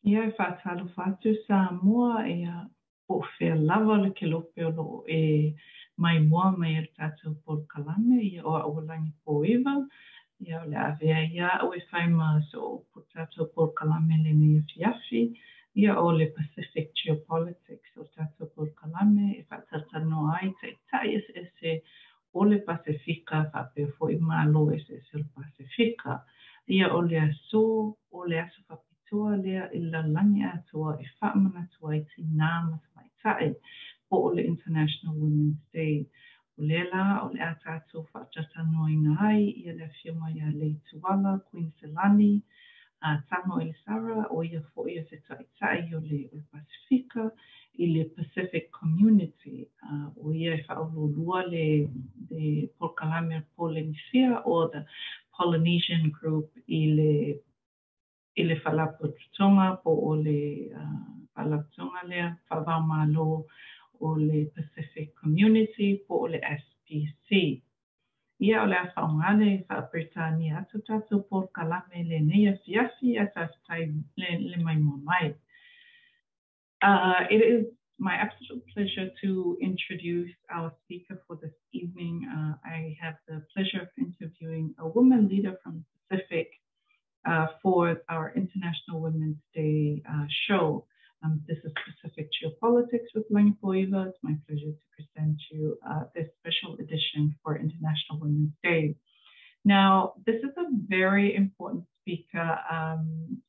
Ia e whaatalo whatu Samoa o whea lava le ke lope o lo mai moa mai e tātou Polokalame ia o a Lagipoiva ia o le avea ia o e whai ma so po tātou Polokalame lenei afiafi ia o le Pacific Geopolitics o tātou Polokalame e whaatatano ai tai ese o le Pasifika whapea fo i malo ese le Pasifika ia o le aso o le aso whapitua lea i la langi atua e whaamana tua i tina mas mai po o le International Women's Day. O le la o le atatu whaatatano i ngai ia le Afioga ia Leituala, Kuiniselani, Tago Elisara o ia fo ia se tai o le Pasifika i le Pacific Community o ia e whaolulua le Polokalame Polenisia o the Polynesian group i le whalaputonga po o le whalaputonga lea whawau malo o le Pacific Community po o le SPC. Ia o le whaongale whaapritani atu tātou Polokalame lenei afiafi a whaatai le mai mua mai. It is my absolute pleasure to introduce our speaker for this evening. I have the pleasure of interviewing a woman leader from the Pacific for our International Women's Day show. This is Pacific Geopolitics with Lagipoiva. It's my pleasure to present you this special edition for International Women's Day. Now, this is a very important speaker.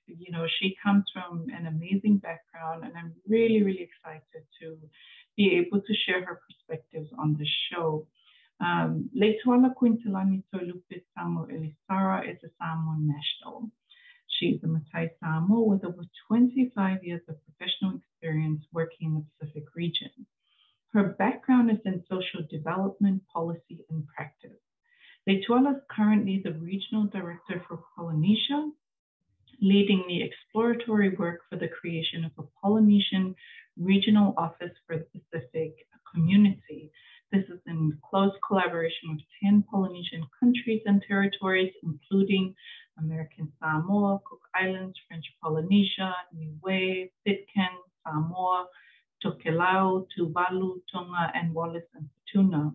You know, she comes from an amazing background, and I'm really, really excited to be able to share her perspectives on the show. Leituala Kuiniselani Toelupe Samoa Elisara is a Samoan national. She's a Matai Samoa with over 25 years of professional experience working in the Pacific region. Her background is in social development, policy, and practice. Leituala is currently the Regional Director for Polynesia, leading the exploratory work for the creation of a Polynesian regional office for the Pacific community. This is in close collaboration with 10 Polynesian countries and territories, including American Samoa, Cook Islands, French Polynesia, Niue, Pitcairn, Samoa, Tokelau, Tuvalu, Tonga, and Wallis and Futuna.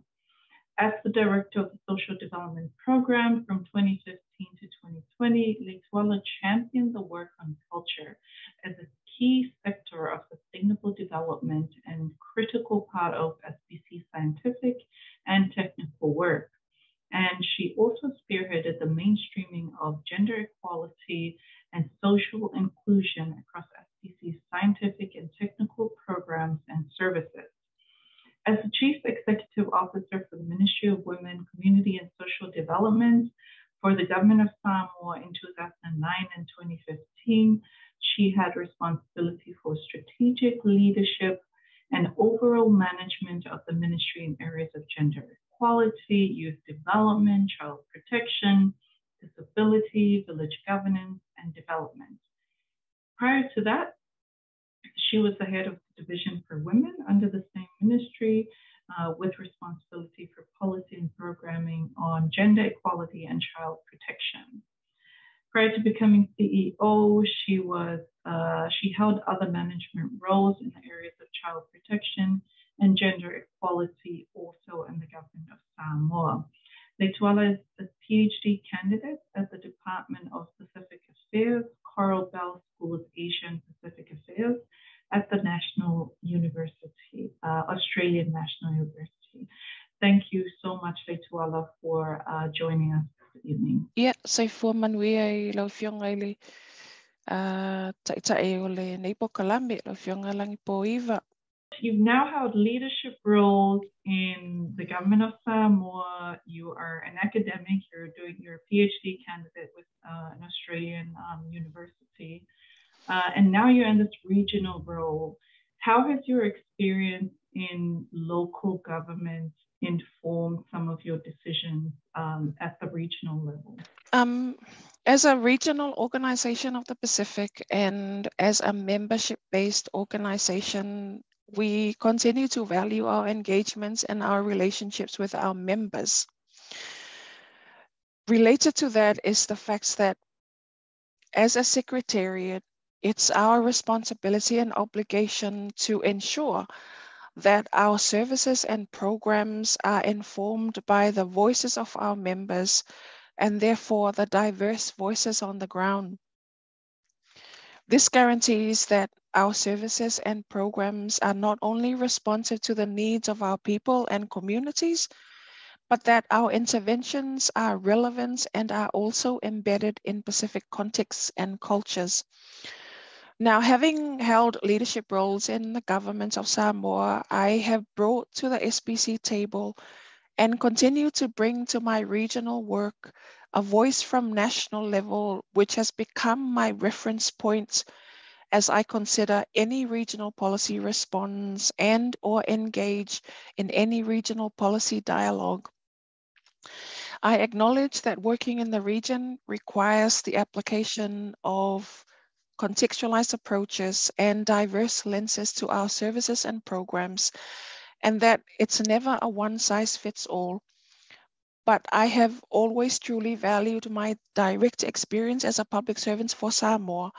As the director of the Social Development Program from 2015 to 2020, Leituala championed the work on culture as a key sector of sustainable development and critical part of SBC scientific and technical work. And she also spearheaded the mainstreaming of gender equality and social inclusion across SBC's scientific and technical programs and services. As the Chief Executive Officer for the Ministry of Women, Community and Social Development for the Government of Samoa in 2009 and 2015, she had responsibility for strategic leadership and overall management of the ministry in areas of gender equality, youth development, child protection, disability, village governance, and development. Prior to that, she was the head of the Division for Women under the same ministry with responsibility for policy and programming on gender equality and child protection. Prior to becoming CEO, she held other management roles in the areas of child protection and gender equality also in the government of Samoa. Leituala is a PhD candidate at the Department of Pacific Affairs, Coral Bell School of Asian Pacific Affairs at the National University, Australian National University. Thank you so much, Leituala, for joining us this evening. Yeah, so for Manuia Afioga le taʻitaʻi o le nei Pokalame Afioga Lagipoiva. You've now held leadership roles in the government of Samoa. You are an academic. You're doing your PhD candidate with an Australian university. And now you're in this regional role. How has your experience in local government informed some of your decisions at the regional level? As a regional organization of the Pacific and as a membership-based organization, we continue to value our engagements and our relationships with our members. Related to that is the fact that as a secretariat, It's our responsibility and obligation to ensure that our services and programs are informed by the voices of our members and therefore the diverse voices on the ground. This guarantees that our services and programs are not only responsive to the needs of our people and communities, but that our interventions are relevant and are also embedded in Pacific contexts and cultures. Now, having held leadership roles in the government of Samoa, I have brought to the SPC table and continue to bring to my regional work a voice from national level, which has become my reference point as I consider any regional policy response and or engage in any regional policy dialogue. I acknowledge that working in the region requires the application of contextualized approaches and diverse lenses to our services and programs, and that it's never a one size fits all. But I have always truly valued my direct experience as a public servant for Samoa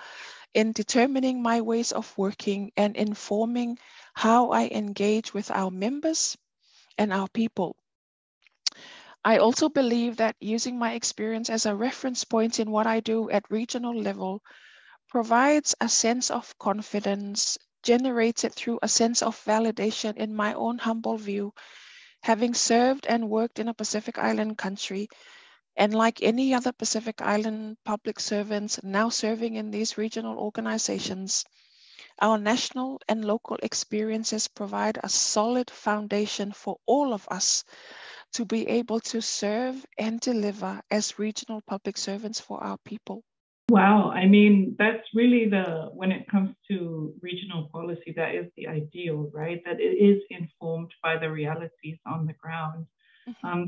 in determining my ways of working and informing how I engage with our members and our people. I also believe that using my experience as a reference point in what I do at regional level provides a sense of confidence generated through a sense of validation in my own humble view, having served and worked in a Pacific Island country, and like any other Pacific Island public servants now serving in these regional organizations, our national and local experiences provide a solid foundation for all of us to be able to serve and deliver as regional public servants for our people. Wow, I mean, that's really when it comes to regional policy, that is the ideal, right? That it is informed by the realities on the ground.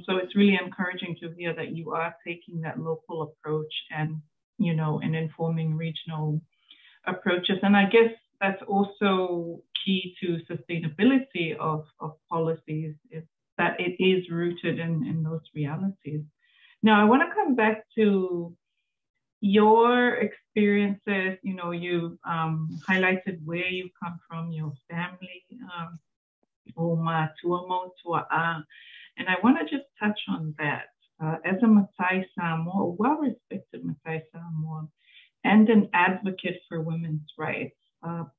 So it's really encouraging to hear that you are taking that local approach and, and informing regional approaches. And I guess that's also key to sustainability of policies, is that it is rooted in those realities. Now, I want to come back to your experiences. You've highlighted where you come from, your family, Oma, Tuamo, Tua'a. And I want to just touch on that. As a Maasai Samoa, a well-respected Maasai Samoa, and an advocate for women's rights,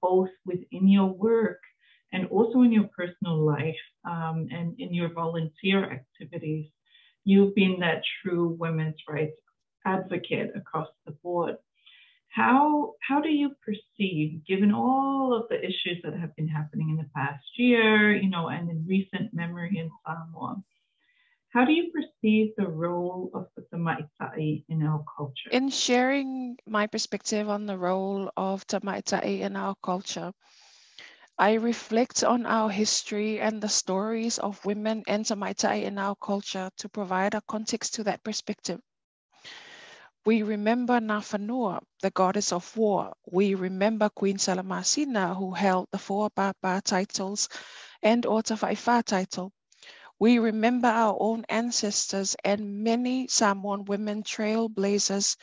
both within your work and also in your personal life, and in your volunteer activities, you've been that true women's rights advocate across the board. How do you perceive, given all of the issues that have been happening in the past year, and in recent memory in Samoa, how do you perceive the role of the Maitai in our culture? In sharing my perspective on the role of Te Maitai in our culture, I reflect on our history and the stories of women and Te Maitai in our culture to provide a context to that perspective. We remember Nafanua, the goddess of war. We remember Queen Salamasina, who held the 4 Papa titles and or Te Whaiwha title. We remember our own ancestors and many Samoan women trailblazers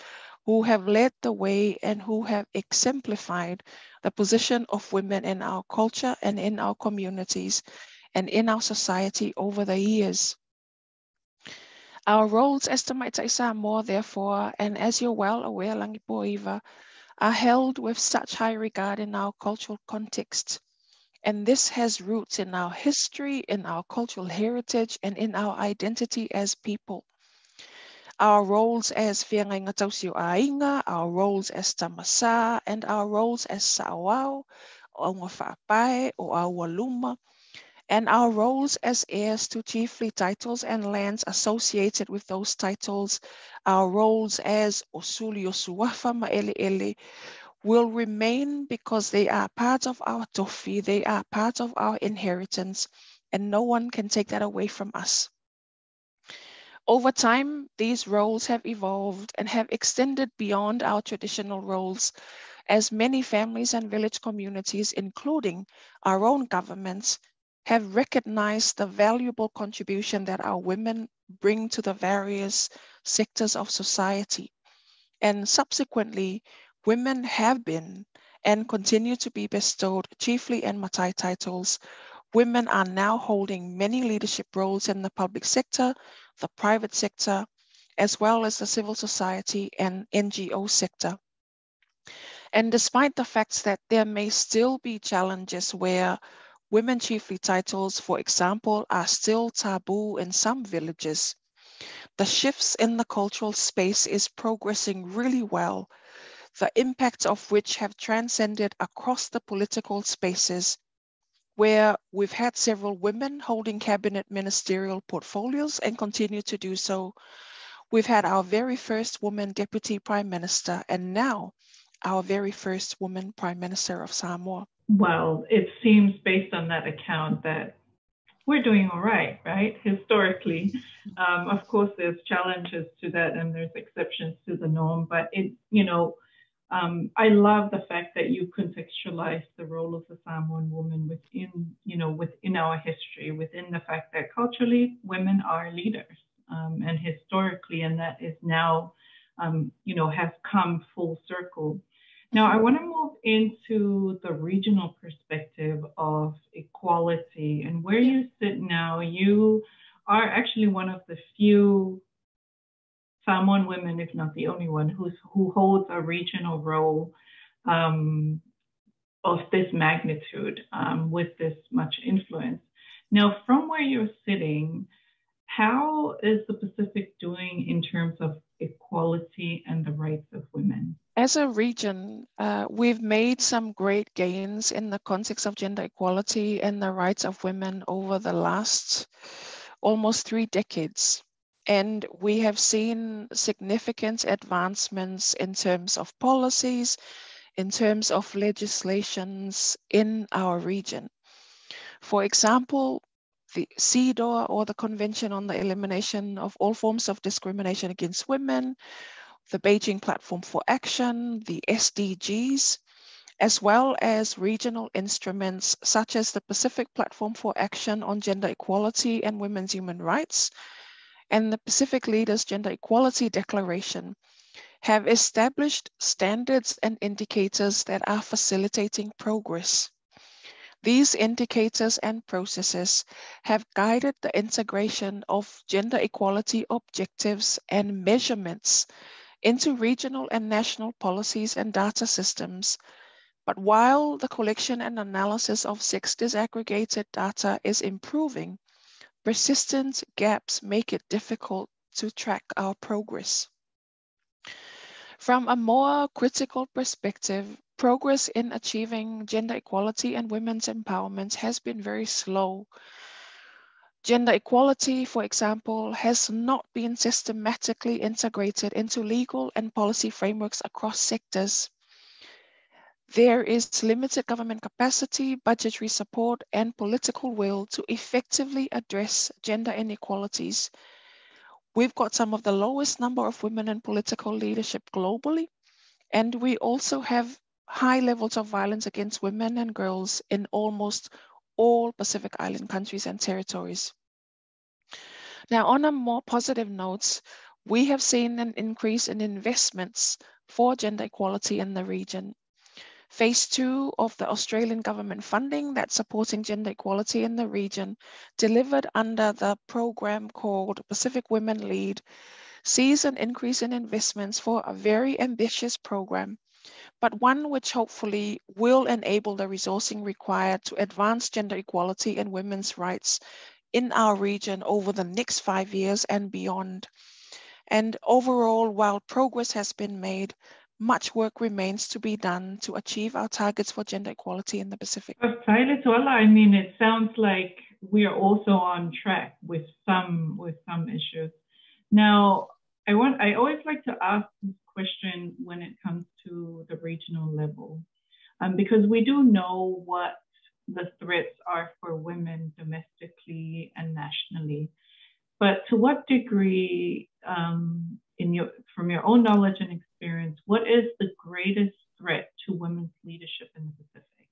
who have led the way and who have exemplified the position of women in our culture and in our communities and in our society over the years. Our roles as Te Maitai Samoa, therefore, and as you're well aware, Lagipoiva, are held with such high regard in our cultural context. And this has roots in our history, in our cultural heritage, and in our identity as people. Our roles as Whiangai Ngatausio Ainga, our roles as Tamasa, and our roles as Sa'awao, o Ngawha'apai, o Awaluma, and our roles as heirs to chiefly titles and lands associated with those titles, our roles as Osuli Osuafa Ma'ele will remain because they are part of our tofi, they are part of our inheritance, and no one can take that away from us. Over time, these roles have evolved and have extended beyond our traditional roles, as many families and village communities, including our own governments, have recognized the valuable contribution that our women bring to the various sectors of society. And subsequently, women have been and continue to be bestowed chiefly and Matai titles, women are now holding many leadership roles in the public sector, the private sector, as well as the civil society and NGO sector. And despite the fact that there may still be challenges where women chiefly titles, for example, are still taboo in some villages, the shifts in the cultural space is progressing really well, the impact of which have transcended across the political spaces, where we've had several women holding cabinet ministerial portfolios and continue to do so. We've had our very first woman deputy prime minister, and now our very first woman prime minister of Samoa. Well, it seems based on that account that we're doing all right, right? Historically, of course, there's challenges to that and there's exceptions to the norm, but I love the fact that you contextualize the role of the Samoan woman within our history, within the fact that culturally women are leaders, and historically, and that is now, has come full circle. Now, I want to move into the regional perspective of equality and where you sit now. You are actually one of the few Samoan women, if not the only one, who holds a regional role of this magnitude, with this much influence. Now, from where you're sitting, how is the Pacific doing in terms of equality and the rights of women? As a region, we've made some great gains in the context of gender equality and the rights of women over the last almost 3 decades. And we have seen significant advancements in terms of policies, in terms of legislations in our region. For example, the CEDAW, or the Convention on the Elimination of All Forms of Discrimination Against Women, the Beijing Platform for Action, the SDGs, as well as regional instruments such as the Pacific Platform for Action on Gender Equality and Women's Human Rights, and the Pacific Leaders Gender Equality Declaration, have established standards and indicators that are facilitating progress. These indicators and processes have guided the integration of gender equality objectives and measurements into regional and national policies and data systems. But while the collection and analysis of sex disaggregated data is improving, persistent gaps make it difficult to track our progress. From a more critical perspective, progress in achieving gender equality and women's empowerment has been very slow. Gender equality, for example, has not been systematically integrated into legal and policy frameworks across sectors. There is limited government capacity, budgetary support, and political will to effectively address gender inequalities. We've got some of the lowest number of women in political leadership globally, and we also have high levels of violence against women and girls in almost all Pacific Island countries and territories. Now, on a more positive note, we have seen an increase in investments for gender equality in the region. Phase 2 of the Australian government funding that's supporting gender equality in the region, delivered under the program called Pacific Women Lead, sees an increase in investments for a very ambitious program, but one which hopefully will enable the resourcing required to advance gender equality and women's rights in our region over the next 5 years and beyond. And overall, while progress has been made, much work remains to be done to achieve our targets for gender equality in the Pacific. Leituala, I mean, it sounds like we are also on track with some issues. Now, I always like to ask this question when it comes to the regional level, because we do know what the threats are for women domestically and nationally. But to what degree, from your own knowledge and experience, what is the greatest threat to women's leadership in the Pacific?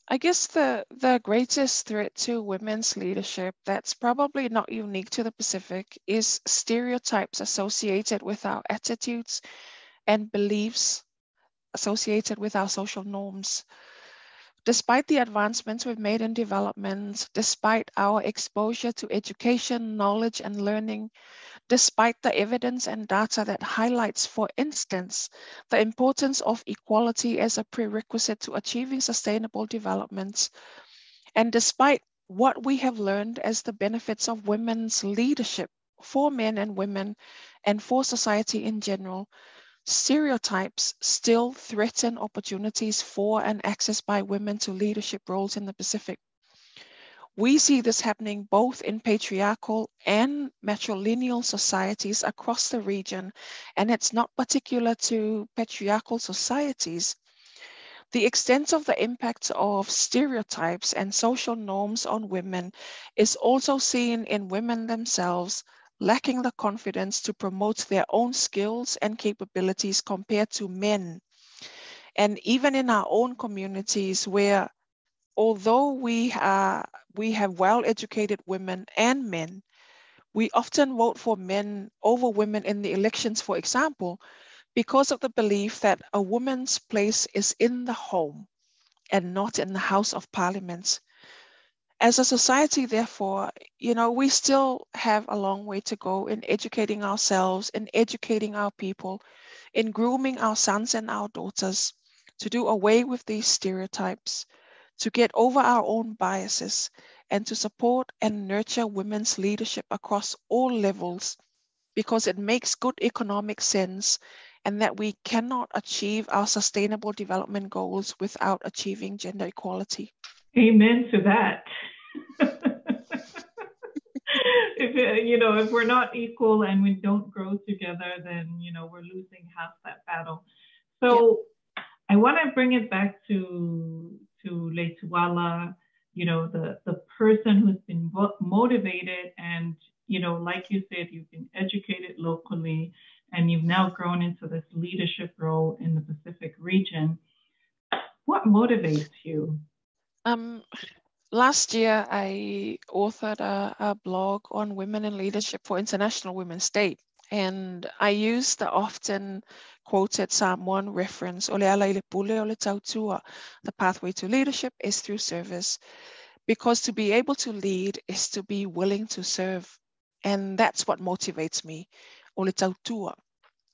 I guess the greatest threat to women's leadership that's probably not unique to the Pacific is stereotypes associated with our attitudes and beliefs associated with our social norms. Despite the advancements we've made in development, despite our exposure to education, knowledge, and learning, despite the evidence and data that highlights, for instance, the importance of equality as a prerequisite to achieving sustainable development, and despite what we have learned as the benefits of women's leadership for men and women and for society in general, stereotypes still threaten opportunities for and access by women to leadership roles in the Pacific. We see this happening both in patriarchal and matrilineal societies across the region, and it's not particular to patriarchal societies. The extent of the impact of stereotypes and social norms on women is also seen in women themselves lacking the confidence to promote their own skills and capabilities compared to men. And even in our own communities where, although we have well-educated women and men, we often vote for men over women in the elections, for example, because of the belief that a woman's place is in the home and not in the House of Parliament. As a society, therefore, we still have a long way to go in educating ourselves, in educating our people, in grooming our sons and our daughters to do away with these stereotypes, to get over our own biases, and to support and nurture women's leadership across all levels, because it makes good economic sense, and that we cannot achieve our sustainable development goals without achieving gender equality. Amen to that. If we're not equal and we don't grow together, then we're losing half that battle. So I want to bring it back to Leituala, the person who's been motivated and like you said, you've been educated locally and you've now grown into this leadership role in the Pacific region. What motivates you? Last year, I authored a blog on women in leadership for International Women's Day, and I used the often quoted Samoan reference, "Ole ala ile pule, ole tautua." The pathway to leadership is through service, because to be able to lead is to be willing to serve, and that's what motivates me. Ole tautua,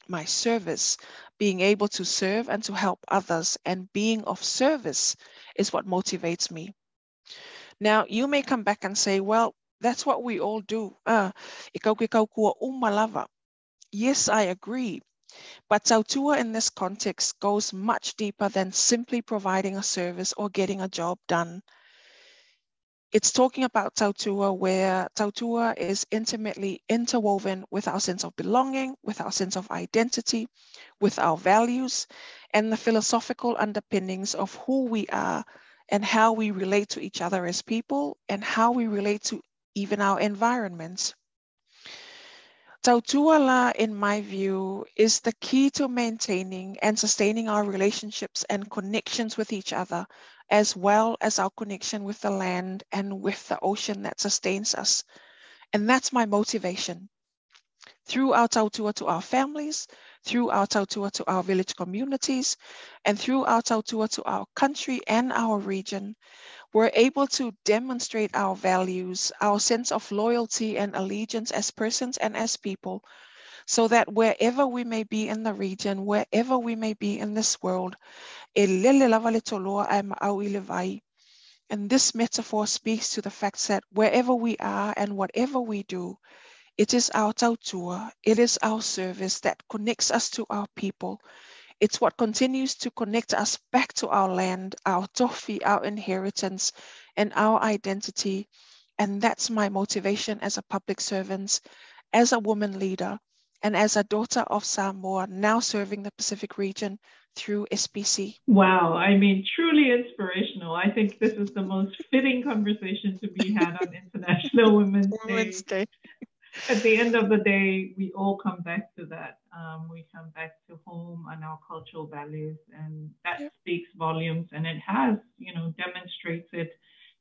my service, being able to serve and to help others, and being of service is what motivates me. Now, you may come back and say, well, that's what we all do. Yes, I agree. But tautua in this context goes much deeper than simply providing a service or getting a job done. It's talking about tautua where tautua is intimately interwoven with our sense of belonging, with our sense of identity, with our values, and the philosophical underpinnings of who we are and how we relate to each other as people and how we relate to even our environments. Tautuala, in my view, is the key to maintaining and sustaining our relationships and connections with each other, as well as our connection with the land and with the ocean that sustains us. And that's my motivation. Through our tautua to our families, through our tautua to our village communities, and through our tautua to our country and our region, we're able to demonstrate our values, our sense of loyalty and allegiance as persons and as people, so that wherever we may be in the region, wherever we may be in this world, and this metaphor speaks to the fact that wherever we are and whatever we do, it is our tautua, it is our service that connects us to our people. It's what continues to connect us back to our land, our tofi, our inheritance, and our identity. And that's my motivation as a public servant, as a woman leader, and as a daughter of Samoa, now serving the Pacific region through SPC. Wow, I mean, truly inspirational. I think this is the most fitting conversation to be had on International Women's Day. At the end of the day, we all come back to that. We come back to home and our cultural values, and that speaks volumes. And it has, demonstrated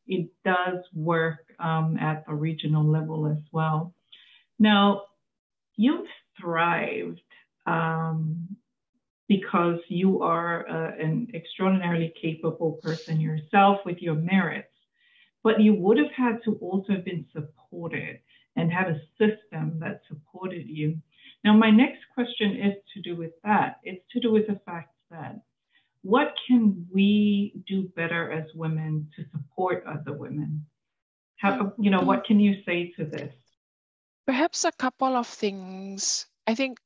it does work at the regional level as well. Now, you've thrived because you are an extraordinarily capable person yourself with your merits, but you would have had to also have been supported and had a system that supported you. Now, my next question is to do with that. It's to do with the fact that what can we do better as women to support other women? How, what can you say to this? Perhaps a couple of things. I think,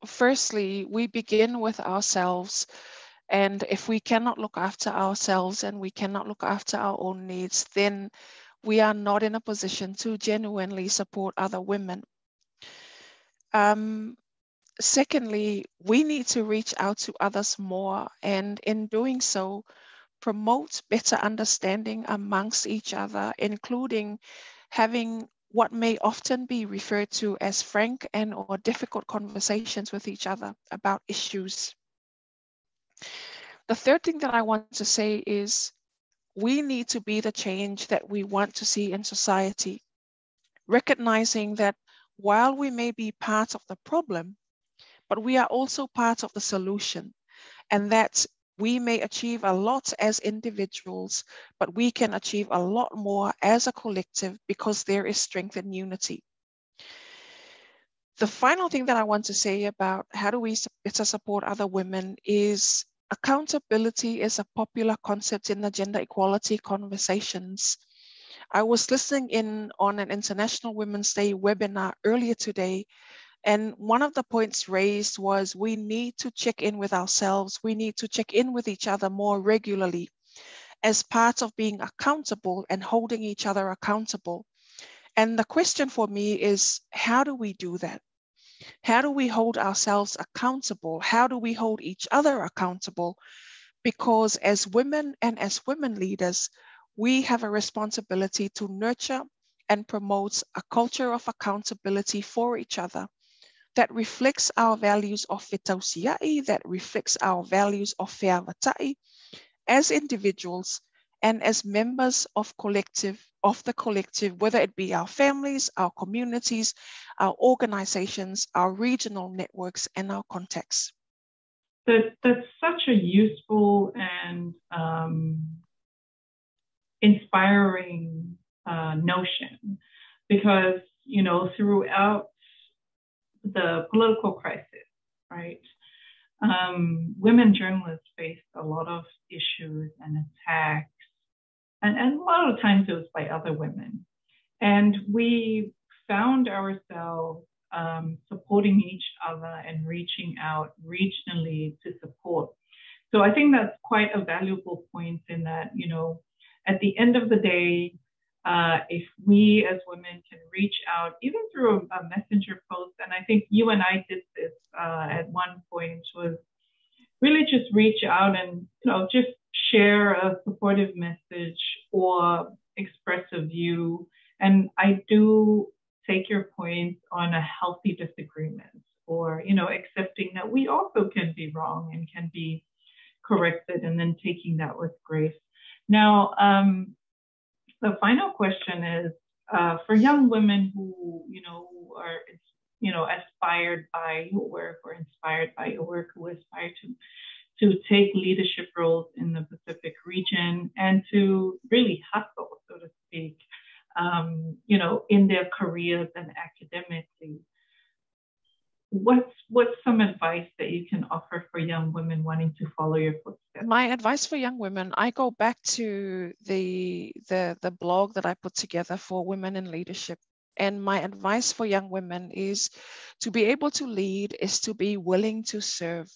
firstly, we begin with ourselves. And if we cannot look after ourselves and we cannot look after our own needs, then we are not in a position to genuinely support other women. Secondly, we need to reach out to others more, and in doing so, promote better understanding amongst each other, including having what may often be referred to as frank and or difficult conversations with each other about issues. The third thing that I want to say is we need to be the change that we want to see in society, recognizing that while we may be part of the problem, but we are also part of the solution, and that we may achieve a lot as individuals, but we can achieve a lot more as a collective because there is strength in unity. The final thing that I want to say about how do we better support other women is accountability is a popular concept in the gender equality conversations. I was listening in on an International Women's Day webinar earlier today, and one of the points raised was we need to check in with ourselves. We need to check in with each other more regularly as part of being accountable and holding each other accountable. And the question for me is, how do we do that? How do we hold ourselves accountable? How do we hold each other accountable? Because as women and as women leaders, we have a responsibility to nurture and promote a culture of accountability for each other that reflects our values of fetausiai, that reflects our values of feavatai as individuals and as members of the collective, whether it be our families, our communities, our organizations, our regional networks, and our contexts. That's such a useful and inspiring notion, because, throughout the political crisis, right, women journalists faced a lot of issues and attacks, and a lot of times it was by other women. And we found ourselves supporting each other and reaching out regionally to support. So I think that's quite a valuable point in that, at the end of the day, if we as women can reach out, even through a messenger post, and I think you and I did this at one point, was really just reach out and, just share a supportive message or express a view. And I do take your point on a healthy disagreement, or, accepting that we also can be wrong and can be corrected, and then taking that with grace. Now, the final question is for young women who, are, inspired by your work, or inspired by your work, who aspire to take leadership roles in the Pacific region and to really hustle, so to speak, in their careers and academically. What's some advice that you can offer for young women wanting to follow your footsteps? My advice for young women, I go back to the blog that I put together for women in leadership. And my advice for young women is to be able to lead is to be willing to serve.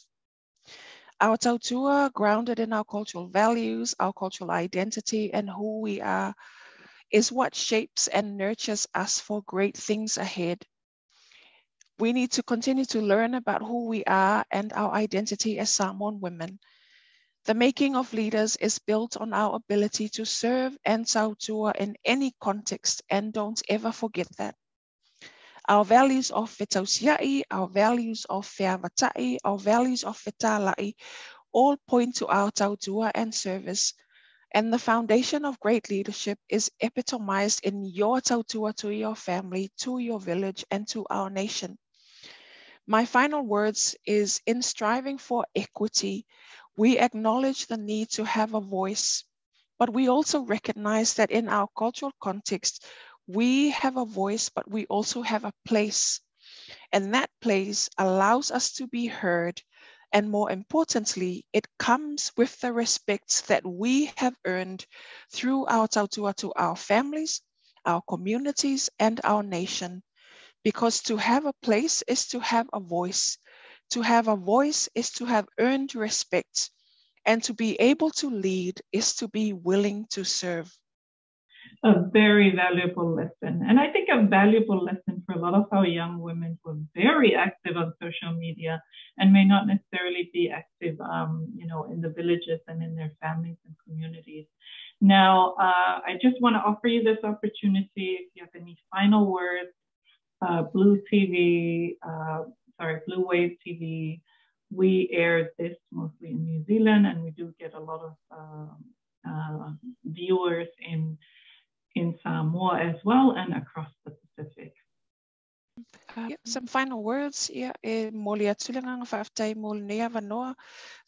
Our tautua, grounded in our cultural values, our cultural identity, and who we are, is what shapes and nurtures us for great things ahead. We need to continue to learn about who we are and our identity as Samoan women. The making of leaders is built on our ability to serve and tautua in any context, and don't ever forget that. Our values of fetausiai, our values of feavatai, our values of fetalai, all point to our tautua and service. And the foundation of great leadership is epitomized in your tautua to your family, to your village, and to our nation. My final words is, in striving for equity, we acknowledge the need to have a voice, but we also recognize that in our cultural context, we have a voice, but we also have a place. And that place allows us to be heard. And more importantly, it comes with the respect that we have earned through our tautua to our families, our communities, and our nation. Because to have a place is to have a voice. To have a voice is to have earned respect. And to be able to lead is to be willing to serve. A very valuable lesson. And I think a valuable lesson for a lot of our young women who are very active on social media and may not necessarily be active, in the villages and in their families and communities. Now, I just want to offer you this opportunity. If you have any final words, Blue Wave TV, we air this mostly in New Zealand, and we do get a lot of viewers in Samoa as well and across the Pacific. Some final words.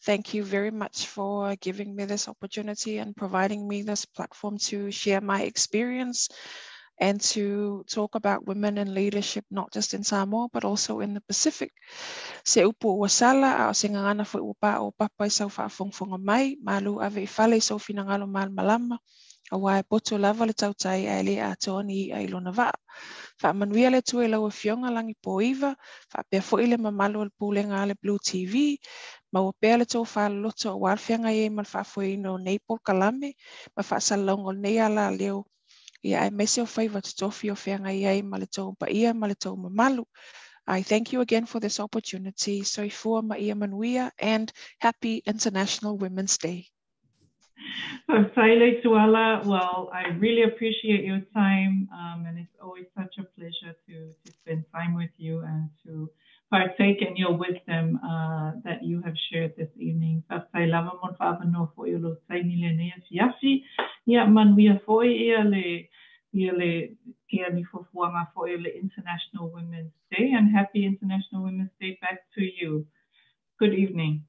Thank you very much for giving me this opportunity and providing me this platform to share my experience and to talk about women in leadership, not just in Samoa, but also in the Pacific. Se upu wasala, a singangana fo upa o papa sau whaafongfonga mai, malu ave fale so finangalo mal malama, a wai poto lava le tautai a le a toni a ilona vaa. Whaamanuia le tue lau Afioga Lagipoiva, whaapea fo ile mamalu al pulenga le Blue TV, ma wapea le tau whaaloto a walwhianga e man whaafoino nei Polokalame, ma whaasalongo nei ala leo. Ia ai mese o whaiva tutofi o whianga iai ma le tau pa ia ma le tau mamalu. I thank you again for this opportunity. Soifua maia manuia and happy International Women's Day. Leituala, well, I really appreciate your time, and it's always such a pleasure to spend time with you and to partake in your wisdom that you have shared this evening. Lava mon whaavano fo i lo taimi lenei afiafi, ia manuia fo ia le ni fo fuanga fo i le International Women's Day, and happy International Women's Day back to you. Good evening.